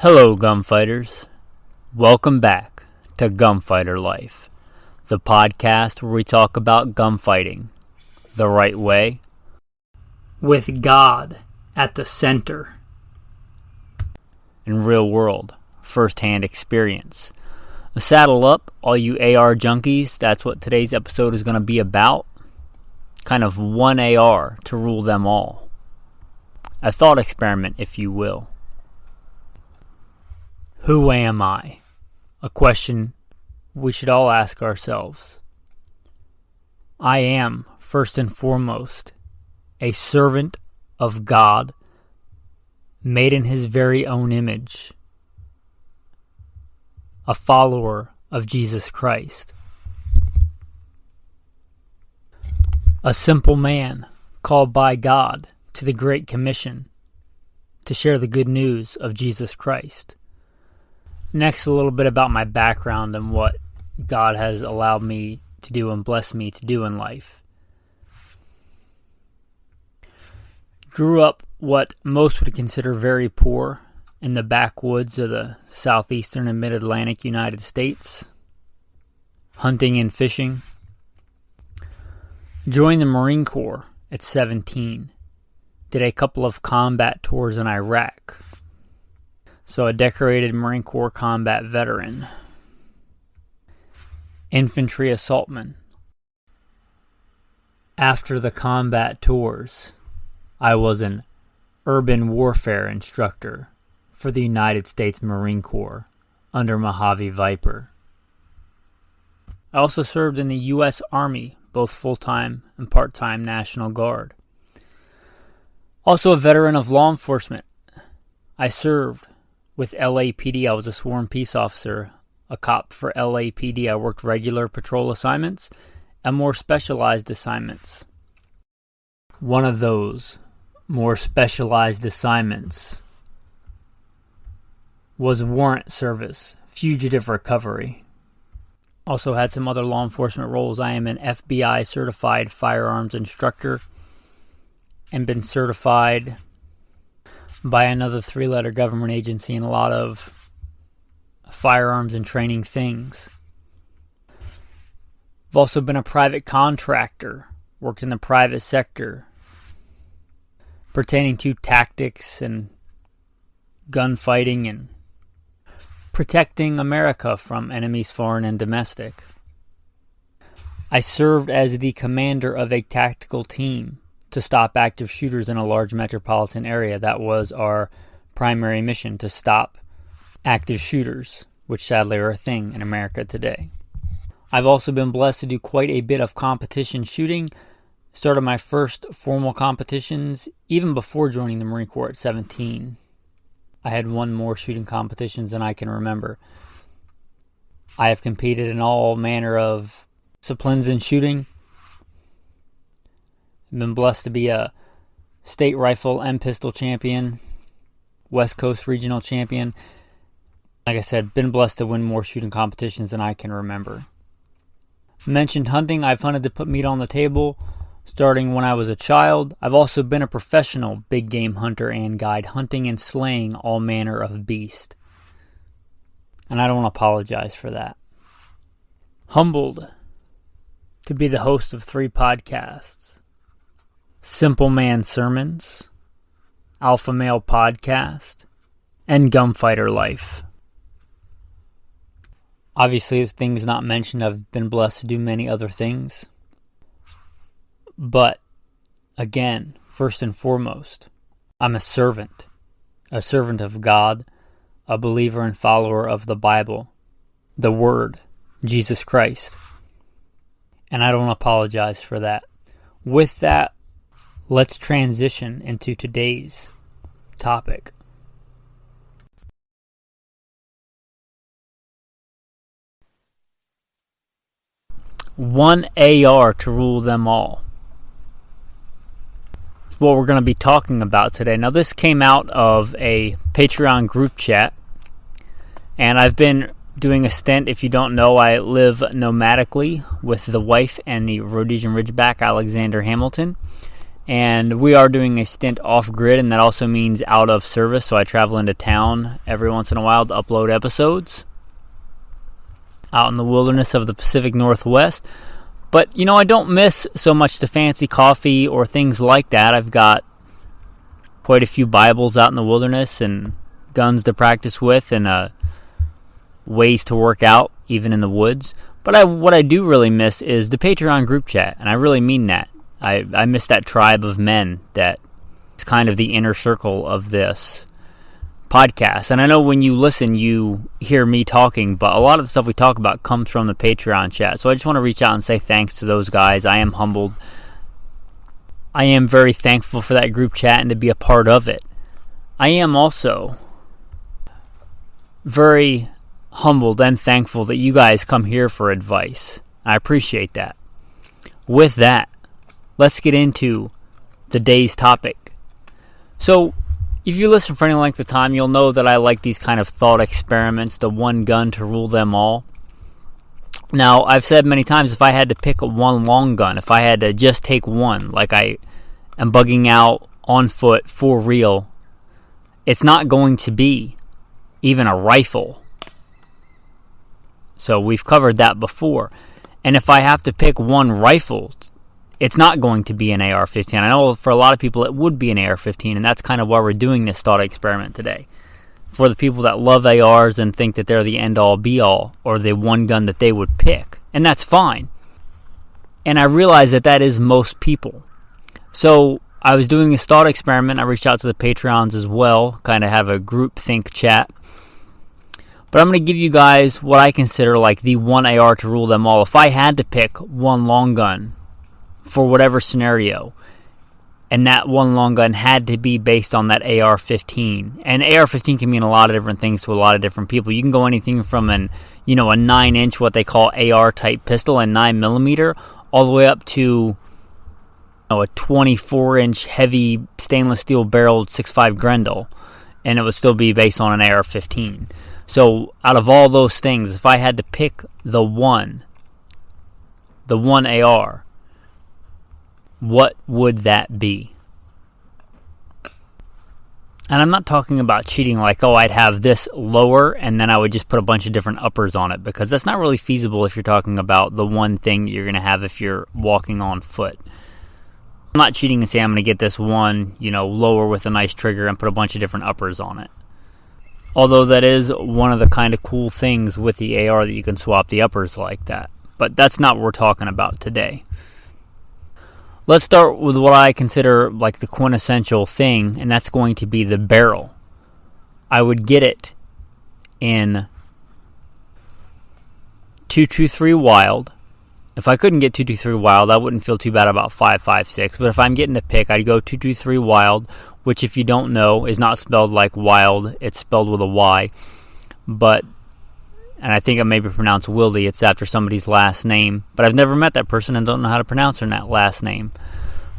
Hello, gunfighters. Welcome back to Gunfighter Life, the podcast where we talk about gunfighting the right way, with God at the center, and real-world, first-hand experience. Saddle up, all you AR junkies. That's what today's episode is going to be about. Kind of one AR to rule them all. A thought experiment, if you will. Who am I? A question we should all ask ourselves. I am, first and foremost, a servant of God, made in His very own image, a follower of Jesus Christ, a simple man called by God to the Great Commission to share the good news of Jesus Christ. Next, a little bit about my background and what God has allowed me to do and blessed me to do in life. Grew up what most would consider very poor in the backwoods of the southeastern and mid-Atlantic United States, hunting and fishing. Joined the Marine Corps at 17. Did a couple of combat tours in Iraq. So a decorated Marine Corps combat veteran. Infantry assaultman. After the combat tours, I was an urban warfare instructor for the United States Marine Corps under Mojave Viper. I also served in the U.S. Army, both full-time and part-time National Guard. Also a veteran of law enforcement. I served with LAPD. I was a sworn peace officer, a cop for LAPD. I worked regular patrol assignments and more specialized assignments. One of those more specialized assignments was warrant service, fugitive recovery. Also had some other law enforcement roles. I am an FBI certified firearms instructor and been certified by another 3-letter government agency in a lot of firearms and training things. I've also been a private contractor, worked in the private sector, pertaining to tactics and gunfighting and protecting America from enemies foreign and domestic. I served as the commander of a tactical team to stop active shooters in a large metropolitan area. That was our primary mission, to stop active shooters, which sadly are a thing in America today. I've also been blessed to do quite a bit of competition shooting. Started my first formal competitions even before joining the Marine Corps at 17. I had won more shooting competitions than I can remember. I have competed in all manner of disciplines in shooting. I've been blessed to be a state rifle and pistol champion, West Coast regional champion. Like I said, been blessed to win more shooting competitions than I can remember. Mentioned hunting. I've hunted to put meat on the table, starting when I was a child. I've also been a professional big game hunter and guide, hunting and slaying all manner of beast. And I don't apologize for that. Humbled to be the host of 3 podcasts. Simple Man Sermons, Alpha Male Podcast, and Gunfighter Life. Obviously, as things not mentioned, I've been blessed to do many other things. But, again, first and foremost, I'm a servant of God, a believer and follower of the Bible, the Word, Jesus Christ. And I don't apologize for that. With that, let's transition into today's topic. One AR to rule them all. That's what we're going to be talking about today. Now, this came out of a Patreon group chat, and I've been doing a stint. If you don't know, I live nomadically with the wife and the Rhodesian Ridgeback, Alexander Hamilton. And we are doing a stint off-grid, and that also means out of service, so I travel into town every once in a while to upload episodes out in the wilderness of the Pacific Northwest. But, I don't miss so much the fancy coffee or things like that. I've got quite a few Bibles out in the wilderness and guns to practice with and ways to work out, even in the woods. But what I do really miss is the Patreon group chat, and I really mean that. I miss that tribe of men that is kind of the inner circle of this podcast. And I know when you listen, you hear me talking, but a lot of the stuff we talk about comes from the Patreon chat. So I just want to reach out and say thanks to those guys. I am humbled. I am very thankful for that group chat and to be a part of it. I am also very humbled and thankful that you guys come here for advice. I appreciate that. With that, let's get into the day's topic. So, if you listen for any length of time, you'll know that I like these kind of thought experiments, the one gun to rule them all. Now, I've said many times, if I had to pick one long gun, if I had to just take one, like I am bugging out on foot for real, it's not going to be even a rifle. So we've covered that before. And if I have to pick one rifle, it's not going to be an Ar15. I know for a lot of people it would be an Ar15, and that's kind of why we're doing this thought experiment today. For the people that love ARs and think that they're the end-all, be-all, or the one gun that they would pick. And that's fine. And I realize that is most people. So I was doing this thought experiment. I reached out to the Patreons as well, kind of have a group think chat. But I'm going to give you guys what I consider like the one AR to rule them all. If I had to pick one long gun for whatever scenario, and that one long gun had to be based on that AR-15. And AR-15 can mean a lot of different things to a lot of different people. You can go anything from a 9-inch, what they call AR-type pistol, and 9mm, all the way up to a 24-inch heavy stainless steel barreled 6.5 Grendel, and it would still be based on an AR-15. So out of all those things, if I had to pick the one AR, what would that be? And I'm not talking about cheating like, I'd have this lower and then I would just put a bunch of different uppers on it, because that's not really feasible if you're talking about the one thing that you're going to have if you're walking on foot. I'm not cheating and saying I'm going to get this one, lower with a nice trigger and put a bunch of different uppers on it. Although that is one of the kind of cool things with the AR, that you can swap the uppers like that. But that's not what we're talking about today. Let's start with what I consider like the quintessential thing, and that's going to be the barrel. I would get it in 223 Wild. If I couldn't get 223 Wild, I wouldn't feel too bad about 5.56. But if I'm getting to pick, I'd go 223 Wild, which if you don't know is not spelled like wild. It's spelled with a Y. And I think it may be pronounced Wildy. It's after somebody's last name. But I've never met that person and don't know how to pronounce their last name.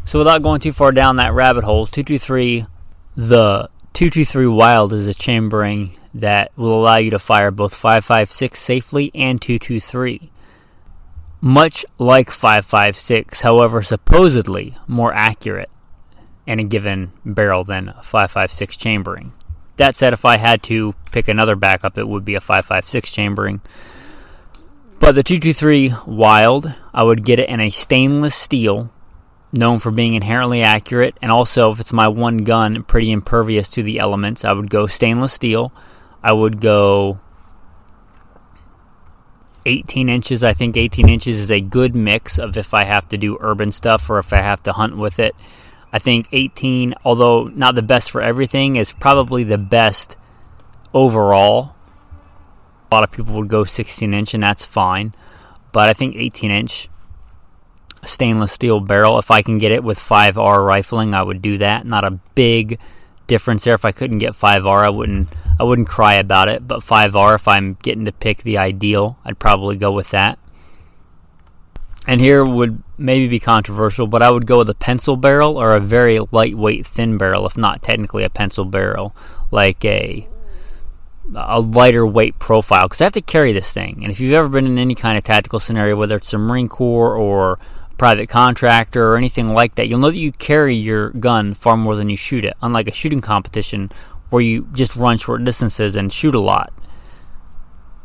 So without going too far down that rabbit hole, the 223 Wild is a chambering that will allow you to fire both 5.56 safely and 223. Much like 5.56, however, supposedly more accurate in a given barrel than 5.56 chambering. That said, if I had to pick another backup, it would be a 5.56 chambering. But the 223 Wild, I would get it in a stainless steel, known for being inherently accurate, and also, if it's my one gun, pretty impervious to the elements. I would go stainless steel. I would go 18 inches. I think 18 inches is a good mix of if I have to do urban stuff or if I have to hunt with it. I think 18, although not the best for everything, is probably the best overall. A lot of people would go 16-inch, and that's fine. But I think 18-inch stainless steel barrel, if I can get it with 5R rifling, I would do that. Not a big difference there. If I couldn't get 5R, I wouldn't cry about it. But 5R, if I'm getting to pick the ideal, I'd probably go with that. And here would maybe be controversial, but I would go with a pencil barrel or a very lightweight thin barrel, if not technically a pencil barrel, like a lighter weight profile, because I have to carry this thing. And if you've ever been in any kind of tactical scenario, whether it's the Marine Corps or private contractor or anything like that, you'll know that you carry your gun far more than you shoot it, unlike a shooting competition where you just run short distances and shoot a lot.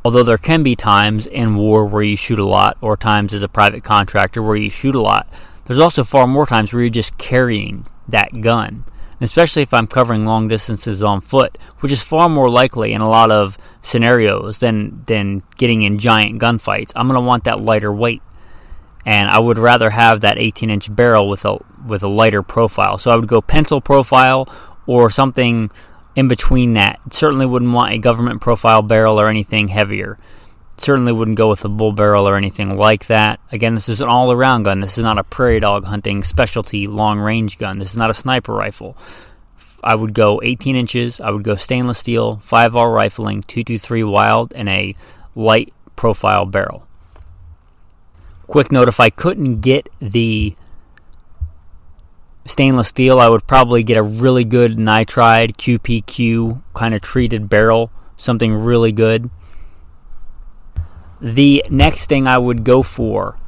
Although there can be times in war where you shoot a lot, or times as a private contractor where you shoot a lot, there's also far more times where you're just carrying that gun. And especially if I'm covering long distances on foot, which is far more likely in a lot of scenarios than getting in giant gunfights. I'm going to want that lighter weight. And I would rather have that 18-inch barrel with a lighter profile. So I would go pencil profile or something in between that. Certainly wouldn't want a government profile barrel or anything heavier. Certainly wouldn't go with a bull barrel or anything like that. Again, this is an all-around gun. This is not a prairie dog hunting specialty long-range gun. This is not a sniper rifle. I would go 18 inches. I would go stainless steel, 5R rifling, 223 Wild, and a light profile barrel. Quick note, if I couldn't get the stainless steel, I would probably get a really good nitride QPQ kind of treated barrel, something really good. The next thing I would go for,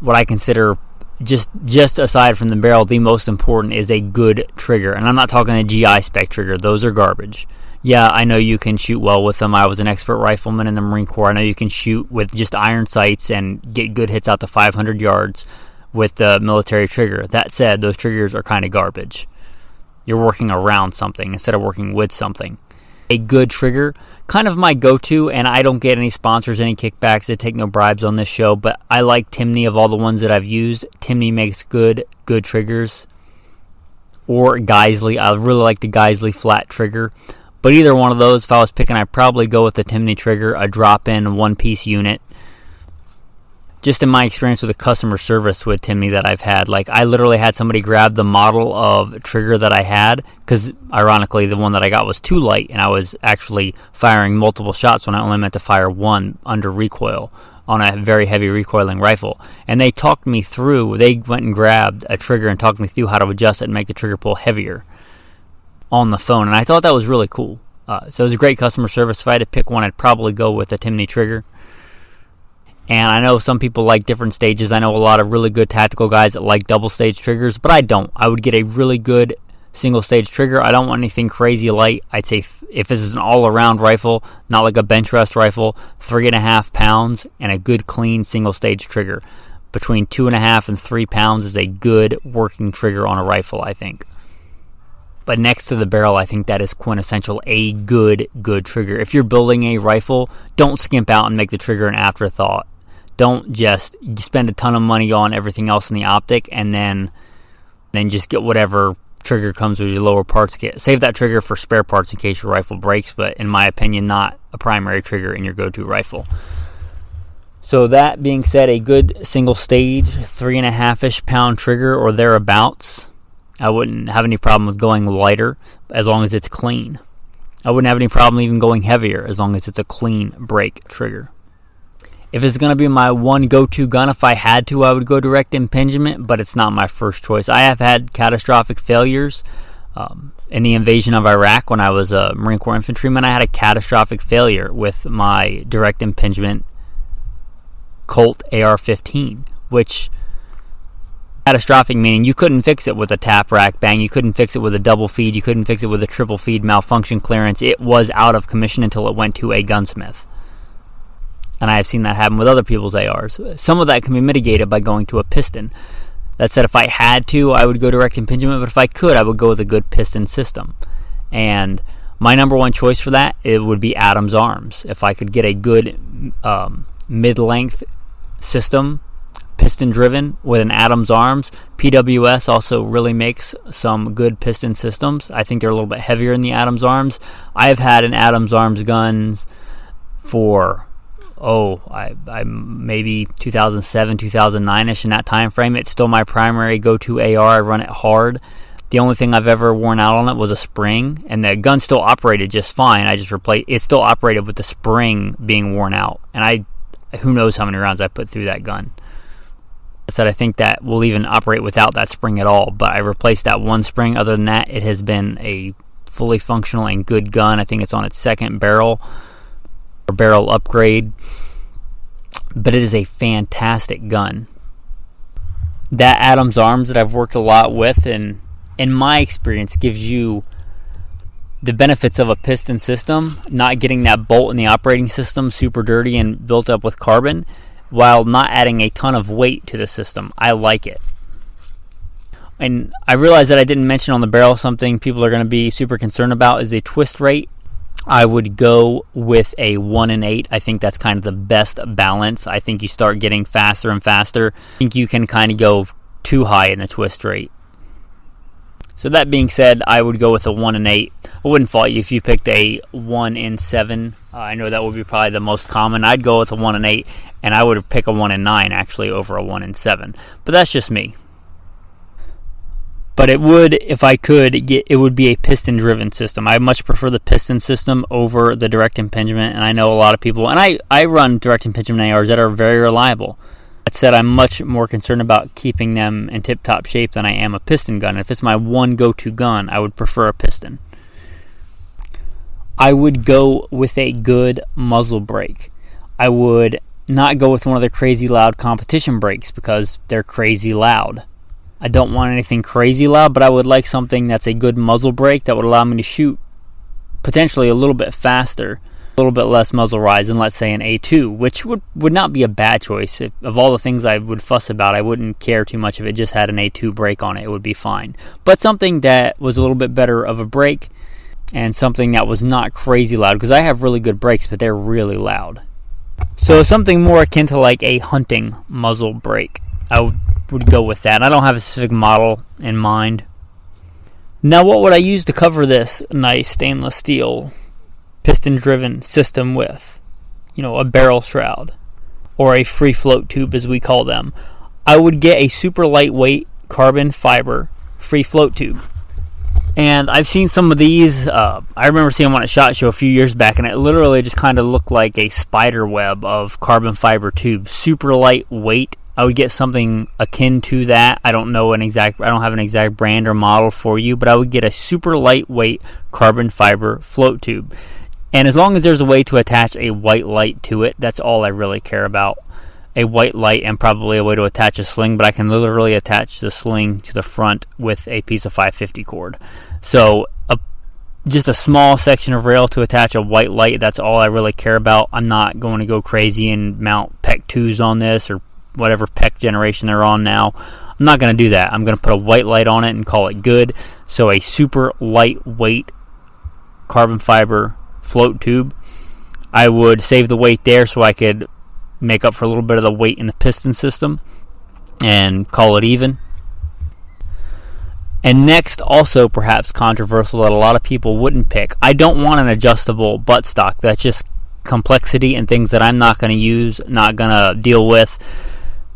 what I consider just aside from the barrel, the most important is a good trigger. And I'm not talking a GI spec trigger. Those are garbage. Yeah, I know you can shoot well with them. I was an expert rifleman in the Marine Corps. I know you can shoot with just iron sights and get good hits out to 500 yards with the military trigger. That said, those triggers are kind of garbage. You're working around something instead of working with something. A good trigger, kind of my go-to, and I don't get any sponsors, any kickbacks. I take no bribes on this show, but I like Timney of all the ones that I've used. Timney makes good triggers. Or Geisley. I really like the Geisley flat trigger. But either one of those, if I was picking, I'd probably go with the Timney trigger, a drop-in one-piece unit. Just in my experience with the customer service with Timney that I've had, like I literally had somebody grab the model of trigger that I had, because ironically the one that I got was too light, and I was actually firing multiple shots when I only meant to fire one under recoil on a very heavy recoiling rifle. And they talked me through, they went and grabbed a trigger and talked me through how to adjust it and make the trigger pull heavier on the phone, and I thought that was really cool. So it was a great customer service. If I had to pick one, I'd probably go with the Timney trigger. And I know some people like different stages. I know a lot of really good tactical guys that like double stage triggers, but I don't. I would get a really good single stage trigger. I don't want anything crazy light. I'd say if this is an all-around rifle, not like a bench rest rifle, 3.5 pounds and a good clean single stage trigger. Between 2.5 and 3 pounds is a good working trigger on a rifle, I think. But next to the barrel, I think that is quintessential, a good trigger. If you're building a rifle, don't skimp out and make the trigger an afterthought. Don't just spend a ton of money on everything else in the optic and then just get whatever trigger comes with your lower parts kit. Save that trigger for spare parts in case your rifle breaks, but in my opinion, not a primary trigger in your go-to rifle. So that being said, a good single stage 3.5-ish pound trigger or thereabouts. I wouldn't have any problem with going lighter as long as it's clean. I wouldn't have any problem even going heavier as long as it's a clean break trigger. If it's going to be my one go-to gun, if I had to, I would go direct impingement, but it's not my first choice. I have had catastrophic failures in the invasion of Iraq when I was a Marine Corps infantryman. I had a catastrophic failure with my direct impingement Colt Ar15, which catastrophic meaning you couldn't fix it with a tap rack bang, you couldn't fix it with a double feed, you couldn't fix it with a triple feed malfunction clearance. It was out of commission until it went to a gunsmith. And I have seen that happen with other people's ARs. Some of that can be mitigated by going to a piston. That said, if I had to, I would go direct impingement, but if I could, I would go with a good piston system. And my number one choice for that, it would be Adams Arms. If I could get a good mid-length system, piston-driven, with an Adams Arms. PWS also really makes some good piston systems. I think they're a little bit heavier in the Adams Arms. I've had an Adams Arms guns for... I maybe 2007, 2009-ish in that time frame. It's still my primary go-to AR. I run it hard. The only thing I've ever worn out on it was a spring, and the gun still operated just fine. I just replaced it. Still operated with the spring being worn out, and who knows how many rounds I put through that gun. I said I think that will even operate without that spring at all, but I replaced that one spring. Other than that, it has been a fully functional and good gun. I think it's on its second barrel upgrade, but it is a fantastic gun. that Adams arms that I've worked a lot with, and in my experience gives you the benefits of a piston system, not getting that bolt in the operating system super dirty and built up with carbon, while not adding a ton of weight to the system. I like it. And I realized that I didn't mention on the barrel something people are going to be super concerned about is a twist rate. I would go with a 1 in 8. I think that's kind of the best balance. I think you start getting faster and faster. I think you can kind of go too high in the twist rate. So that being said, I would go with a 1 in 8. I wouldn't fault you if you picked a 1 in 7. I know that would be probably the most common. I'd go with a 1 in 8, and I would pick a 1 in 9 actually over a 1 in 7. But that's just me. But it would, if I could, it would be a piston-driven system. I much prefer the piston system over the direct impingement, and I know a lot of people, and I run direct impingement ARs that are very reliable. That said, I'm much more concerned about keeping them in tip-top shape than I am a piston gun. If it's my one go-to gun, I would prefer a piston. I would go with a good muzzle brake. I would not go with one of the crazy loud competition brakes because they're crazy loud. I don't want anything crazy loud, but I would like something that's a good muzzle brake that would allow me to shoot potentially a little bit faster, a little bit less muzzle rise than, let's say, an A2, which would not be a bad choice. Of all the things I would fuss about, I wouldn't care too much if it just had an A2 brake on it. It would be fine. But something that was a little bit better of a brake and something that was not crazy loud, because I have really good brakes, but they're really loud. So something more akin to like a hunting muzzle brake. I would go with that. I don't have a specific model in mind. Now, what would I use to cover this nice stainless steel piston-driven system with? A barrel shroud or a free float tube, as we call them. I would get a super lightweight carbon fiber free float tube. And I've seen some of these. I remember seeing one at SHOT Show a few years back, and it literally just kind of looked like a spider web of carbon fiber tube. Super lightweight. I would get something akin to that. I don't have an exact brand or model for you, but I would get a super lightweight carbon fiber float tube. And as long as there's a way to attach a white light to it, that's all I really care about. A white light and probably a way to attach a sling, but I can literally attach the sling to the front with a piece of 550 cord. So just a small section of rail to attach a white light, that's all I really care about. I'm not going to go crazy and mount PEC 2s on this or whatever PEC generation they're on now. I'm not going to do that. I'm going to put a white light on it and call it good. So a super lightweight carbon fiber float tube. I would save the weight there so I could make up for a little bit of the weight in the piston system and call it even. And next, also perhaps controversial that a lot of people wouldn't pick. I don't want an adjustable buttstock. That's just complexity and things that I'm not going to use, not going to deal with.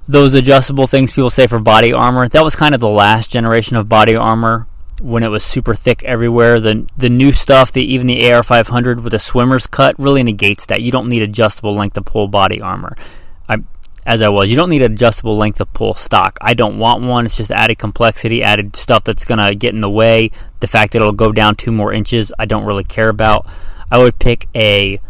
Those adjustable things people say for body armor, that was kind of the last generation of body armor when it was super thick everywhere. The new stuff, even the AR15 with a swimmer's cut, really negates that. You don't need adjustable length of pull body armor. You don't need an adjustable length of pull stock. I don't want one. It's just added complexity, added stuff that's going to get in the way. The fact that it'll go down 2 more inches, I don't really care about. I would pick a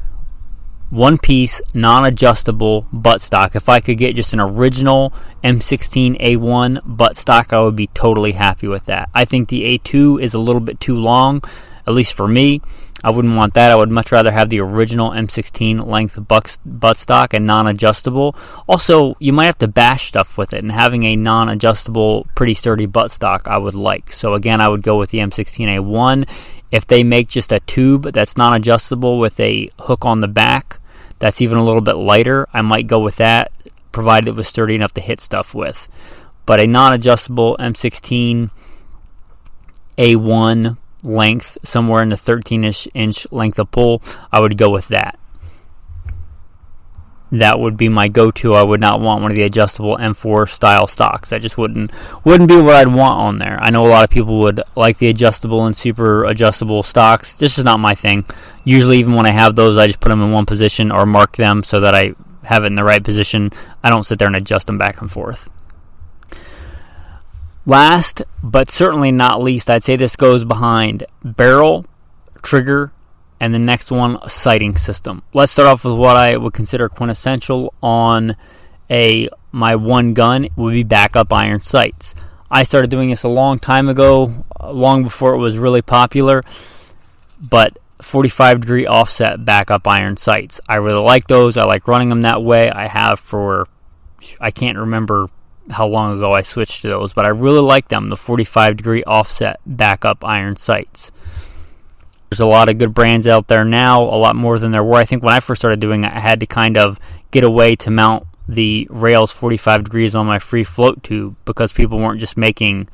one-piece, non-adjustable buttstock. If I could get just an original M16A1 buttstock, I would be totally happy with that. I think the A2 is a little bit too long, at least for me. I wouldn't want that. I would much rather have the original M16 length buttstock and non-adjustable. Also, you might have to bash stuff with it, and having a non-adjustable, pretty sturdy buttstock I would like. So again, I would go with the M16A1. If they make just a tube that's non-adjustable with a hook on the back, that's even a little bit lighter, I might go with that, provided it was sturdy enough to hit stuff with. But a non-adjustable M16 A1 length, somewhere in the 13-ish inch length of pull, I would go with that. That would be my go-to. I would not want one of the adjustable M4 style stocks. That just wouldn't be what I'd want on there. I know a lot of people would like the adjustable and super adjustable stocks. This is not my thing. Usually, even when I have those, I just put them in one position or mark them so that I have it in the right position. I don't sit there and adjust them back and forth. Last, but certainly not least, I'd say this goes behind barrel, trigger, and the next one, sighting system. Let's start off with what I would consider quintessential on a my one gun would be backup iron sights. I started doing this a long time ago, long before it was really popular, but 45-degree offset backup iron sights. I really like those. I like running them that way. I have for, I can't remember how long ago I switched to those, but I really like them, the 45-degree offset backup iron sights. There's a lot of good brands out there now, a lot more than there were. I think when I first started doing it, I had to kind of get a way to mount the rails 45 degrees on my free float tube because people weren't just making,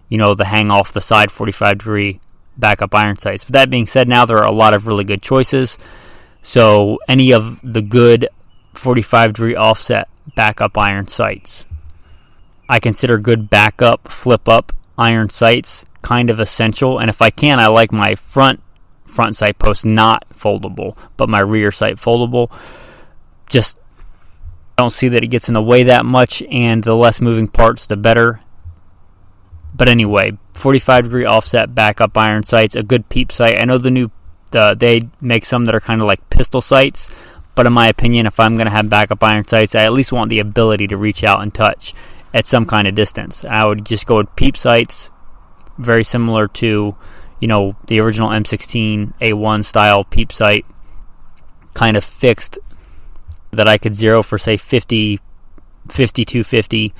the hang off the side 45-degree backup iron sights. But that being said, now there are a lot of really good choices. So any of the good 45-degree offset backup iron sights, I consider good backup flip up iron sights kind of essential. And if I can, I like my front sight post not foldable, but my rear sight foldable. Just I don't see that it gets in the way that much, and the less moving parts, the better. But anyway, 45-degree offset backup iron sights, a good peep sight. I know they make some that are kind of like pistol sights, but in my opinion, if I'm going to have backup iron sights, I at least want the ability to reach out and touch at some kind of distance. I would just go with peep sights, very similar to, the original M16 A1 style peep sight, kind of fixed that I could zero for, say, 50, 250,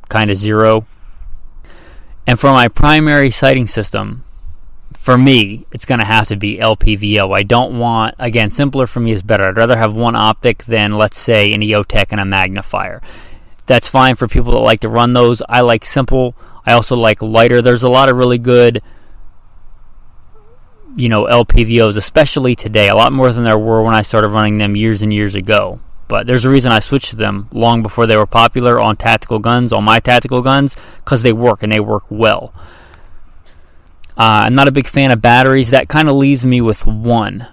kind of zero. And for my primary sighting system, for me, it's going to have to be LPVO. I don't want, again, simpler for me is better. I'd rather have one optic than, let's say, an EOTech and a magnifier. That's fine for people that like to run those. I like simple. I also like lighter. There's a lot of really good, LPVOs, especially today. A lot more than there were when I started running them years and years ago. But there's a reason I switched to them long before they were popular on tactical guns, on my tactical guns, because they work, and they work well. I'm not a big fan of batteries. That kind of leaves me with one,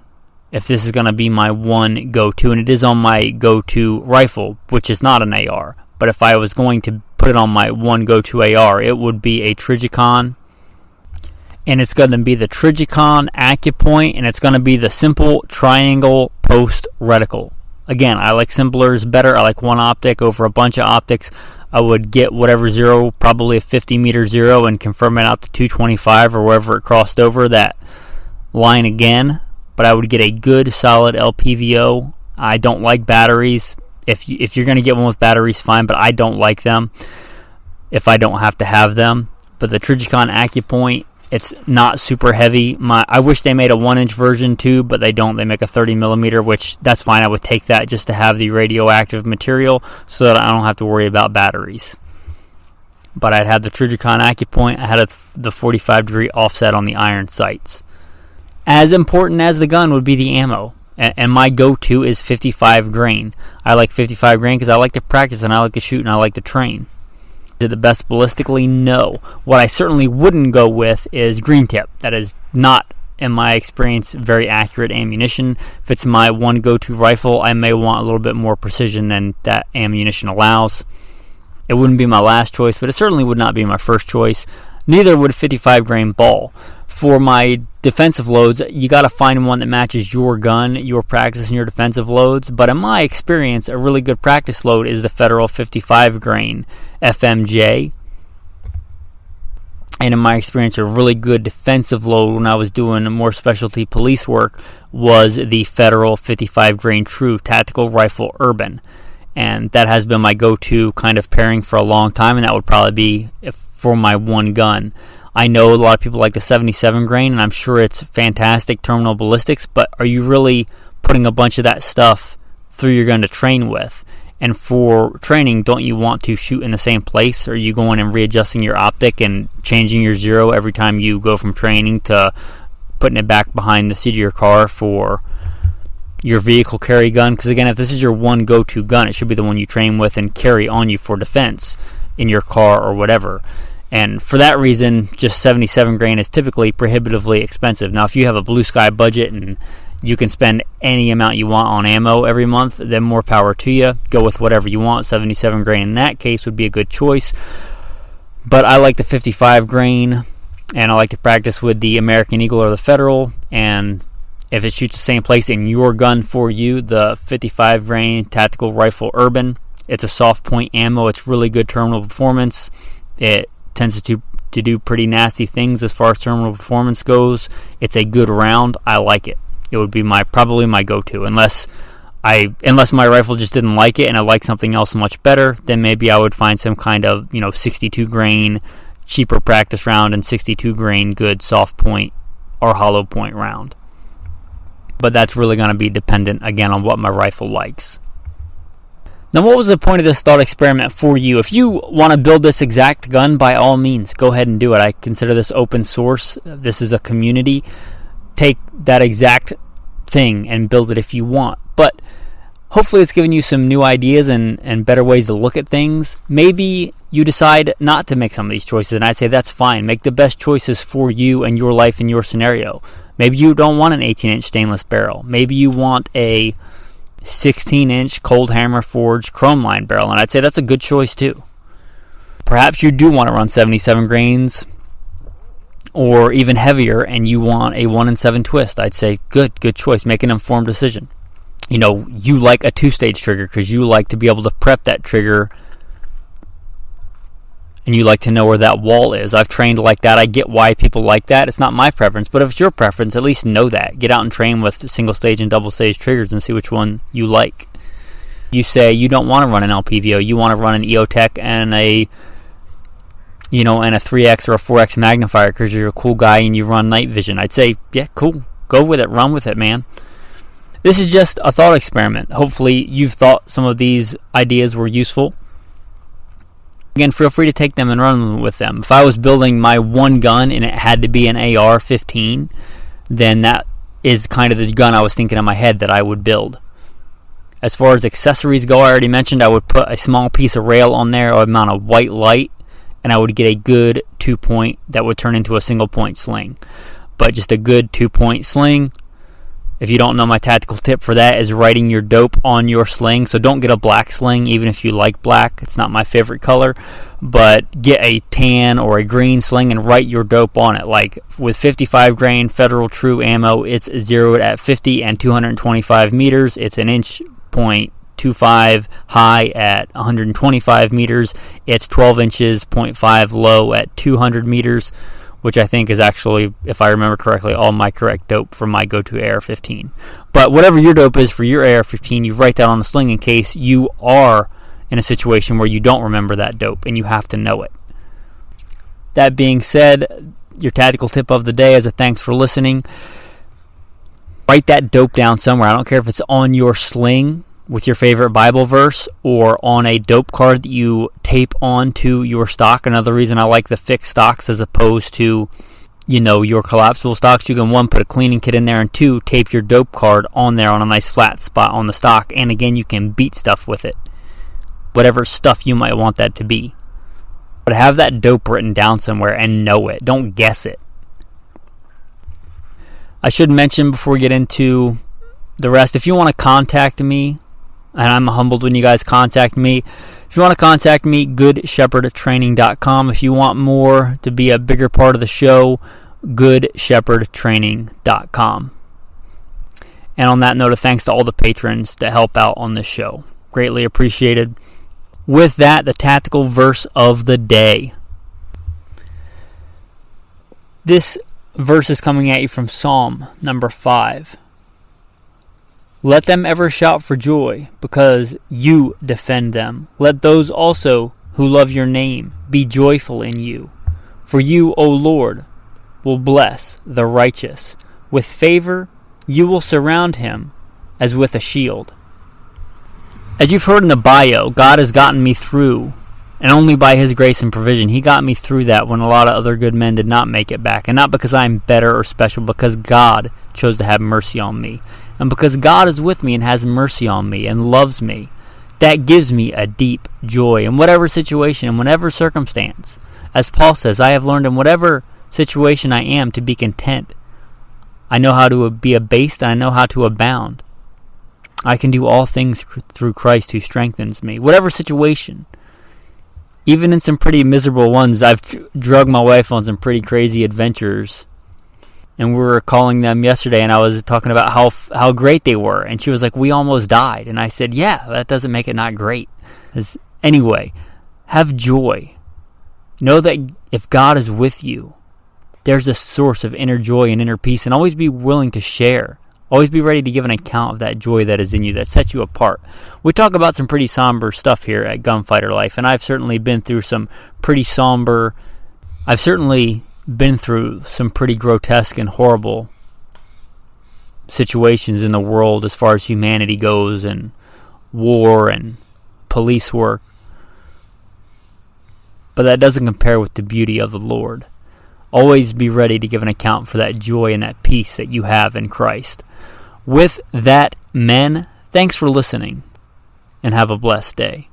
if this is going to be my one go-to, and it is on my go-to rifle, which is not an AR. But if I was going to put it on my one go-to AR, it would be a Trigicon, and it's going to be the Trigicon Acupoint, and it's going to be the simple triangle post reticle. Again, I like simplers better. I like one optic over a bunch of optics. I would get whatever zero, probably a 50-meter zero, and confirm it out to 225 or wherever it crossed over that line again. But I would get a good, solid LPVO. I don't like batteries. If you're going to get one with batteries, fine, but I don't like them if I don't have to have them. But the Trigicon Acupoint, it's not super heavy. I wish they made a 1-inch version too, but they don't. They make a 30mm, which that's fine. I would take that just to have the radioactive material so that I don't have to worry about batteries. But I'd have the Trigicon Acupoint. I had the 45-degree offset on the iron sights. As important as the gun would be the ammo. And my go-to is 55 grain. I like 55 grain because I like to practice and I like to shoot and I like to train. Is it the best ballistically? No. What I certainly wouldn't go with is green tip. That is not, in my experience, very accurate ammunition. If it's my one go-to rifle, I may want a little bit more precision than that ammunition allows. It wouldn't be my last choice, but it certainly would not be my first choice. Neither would 55 grain ball. For my defensive loads, you got to find one that matches your gun, your practice, and your defensive loads. But in my experience, a really good practice load is the Federal 55 grain FMJ. And in my experience, a really good defensive load when I was doing more specialty police work was the Federal 55 grain True Tactical Rifle Urban. And that has been my go-to kind of pairing for a long time, and that would probably be for my one gun. I know a lot of people like the 77 grain, and I'm sure it's fantastic terminal ballistics, but are you really putting a bunch of that stuff through your gun to train with? And for training, don't you want to shoot in the same place? Are you going and readjusting your optic and changing your zero every time you go from training to putting it back behind the seat of your car for your vehicle carry gun? Because again, if this is your one go-to gun, it should be the one you train with and carry on you for defense in your car or whatever. And for that reason, just 77 grain is typically prohibitively expensive. Now, if you have a blue sky budget and you can spend any amount you want on ammo every month, then more power to you. Go with whatever you want. 77 grain in that case would be a good choice. But I like the 55 grain, and I like to practice with the American Eagle or the Federal. And if it shoots the same place in your gun for you, the 55 grain Tactical Rifle Urban It's a soft point ammo. It's really good terminal performance. It tends to do pretty nasty things as far as terminal performance goes. It's a good round. I like it. It would be probably my go-to, unless my rifle just didn't like it and I like something else much better. Then maybe I would find some kind of 62 grain cheaper practice round and 62 grain good soft point or hollow point round. But that's really going to be dependent again on what my rifle likes. Now, what was the point of this thought experiment for you? If you want to build this exact gun, by all means, go ahead and do it. I consider this open source. This is a community. Take that exact thing and build it if you want. But hopefully it's given you some new ideas and better ways to look at things. Maybe you decide not to make some of these choices, and I'd say that's fine. Make the best choices for you and your life and your scenario. Maybe you don't want an 18-inch stainless barrel. Maybe you want a 16-inch cold hammer forged chrome line barrel, and I'd say that's a good choice too. Perhaps you do want to run 77 grains or even heavier, and you want a 1-in-7 twist. I'd say good choice. Make an informed decision. You like a 2-stage trigger because you like to be able to prep that trigger and you like to know where that wall is. I've trained like that. I get why people like that. It's not my preference, but if it's your preference, at least know that. Get out and train with single stage and double stage triggers and see which one you like. You say you don't want to run an LPVO. You want to run an EOTech and a 3X or a 4X magnifier because you're a cool guy and you run night vision. I'd say, yeah, cool. Go with it. Run with it, man. This is just a thought experiment. Hopefully you've thought some of these ideas were useful. Again, feel free to take them and run with them. If I was building my one gun and it had to be an Ar15, then that is kind of the gun I was thinking in my head that I would build. As far as accessories go, I already mentioned I would put a small piece of rail on there, I would mount a white light, and I would get a good 2-point that would turn into a single point sling. But just a good 2-point sling. If you don't know, my tactical tip for that is writing your dope on your sling. So don't get a black sling, even if you like black. It's not my favorite color. But get a tan or a green sling and write your dope on it. Like with 55 grain Federal True ammo, it's zeroed at 50 and 225 meters. It's an inch point 0.25 high at 125 meters. It's 12 inches 0.5 low at 200 meters. Which I think is actually, if I remember correctly, all my correct dope for my go-to Ar15. But whatever your dope is for your Ar15, you write that on the sling in case you are in a situation where you don't remember that dope and you have to know it. That being said, your tactical tip of the day as a thanks for listening. Write that dope down somewhere. I don't care if it's on your sling with your favorite Bible verse or on a dope card that you tape onto your stock. Another reason I like the fixed stocks as opposed to, your collapsible stocks. You can, 1, put a cleaning kit in there, and 2, tape your dope card on there on a nice flat spot on the stock. And again, you can beat stuff with it. Whatever stuff you might want that to be. But have that dope written down somewhere and know it. Don't guess it. I should mention before we get into the rest, if you want to contact me, and I'm humbled when you guys contact me. If you want to contact me, goodshepherdtraining.com. If you want more to be a bigger part of the show, goodshepherdtraining.com. And on that note, a thanks to all the patrons that help out on this show. Greatly appreciated. With that, the tactical verse of the day. This verse is coming at you from Psalm number 5. Let them ever shout for joy, because you defend them. Let those also who love your name be joyful in you. For you, O Lord, will bless the righteous. With favor you will surround him as with a shield. As you've heard in the bio, God has gotten me through, and only by His grace and provision. He got me through that when a lot of other good men did not make it back. And not because I'm better or special, because God chose to have mercy on me. And because God is with me and has mercy on me and loves me, that gives me a deep joy in whatever situation, in whatever circumstance. As Paul says, I have learned in whatever situation I am to be content. I know how to be abased and I know how to abound. I can do all things through Christ who strengthens me. Whatever situation. Even in some pretty miserable ones, I've drugged my wife on some pretty crazy adventures. And we were recalling them yesterday, and I was talking about how great they were. And she was like, we almost died. And I said, yeah, that doesn't make it not great. Anyway, have joy. Know that if God is with you, there's a source of inner joy and inner peace, and always be willing to share. Always be ready to give an account of that joy that is in you, that sets you apart. We talk about some pretty somber stuff here at Gunfighter Life, and I've certainly been through some pretty grotesque and horrible situations in the world as far as humanity goes, and war and police work. But that doesn't compare with the beauty of the Lord. Always be ready to give an account for that joy and that peace that you have in Christ. With that, men, thanks for listening, and have a blessed day.